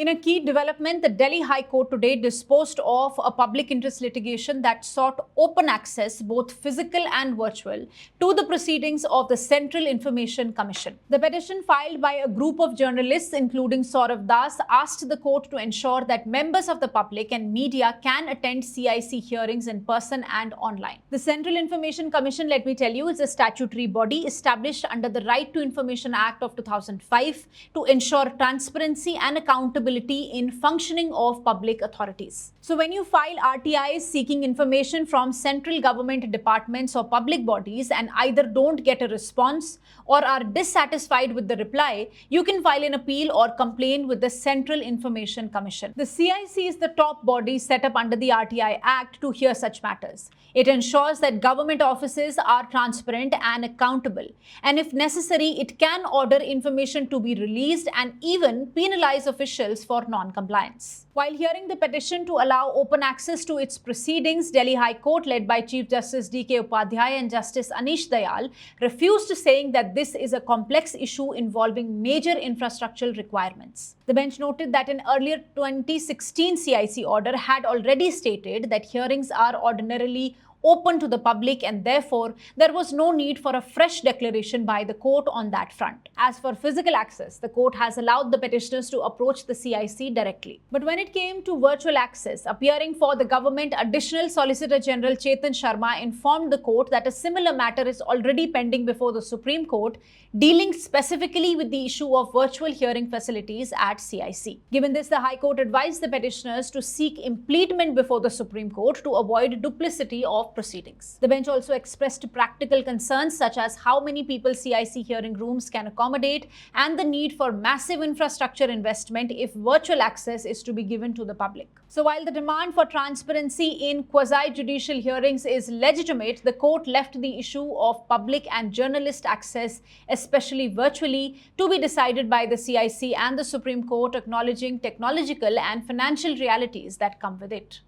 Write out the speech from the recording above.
In a key development, the Delhi High Court today disposed of a public interest litigation that sought open access, both physical and virtual, to the proceedings of the Central Information Commission. The petition filed by a group of journalists, including Saurav Das, asked the court to ensure that members of the public and media can attend CIC hearings in person and online. The Central Information Commission, let me tell you, is a statutory body established under the Right to Information Act of 2005 to ensure transparency and accountability in functioning of public authorities. So when you file RTIs seeking information from central government departments or public bodies and either don't get a response or are dissatisfied with the reply, you can file an appeal or complaint with the Central Information Commission. The CIC is the top body set up under the RTI Act to hear such matters. It ensures that government offices are transparent and accountable, and if necessary, it can order information to be released and even penalize officials for non-compliance. While hearing the petition to allow open access to its proceedings, Delhi High Court, led by Chief Justice D.K. Upadhyay and Justice Anish Dayal, refused, saying that this is a complex issue involving major infrastructural requirements. The bench noted that an earlier 2016 CIC order had already stated that hearings are ordinarily open to the public, and therefore there was no need for a fresh declaration by the court on that front. As for physical access, the court has allowed the petitioners to approach the CIC directly. But when it came to virtual access, appearing for the government, Additional Solicitor General Chetan Sharma informed the court that a similar matter is already pending before the Supreme Court, dealing specifically with the issue of virtual hearing facilities at CIC. Given this, the High Court advised the petitioners to seek impleadment before the Supreme Court to avoid duplicity of proceedings. The bench also expressed practical concerns such as how many people CIC hearing rooms can accommodate and the need for massive infrastructure investment if virtual access is to be given to the public. So while the demand for transparency in quasi-judicial hearings is legitimate, the court left the issue of public and journalist access, especially virtually, to be decided by the CIC and the Supreme Court, acknowledging technological and financial realities that come with it.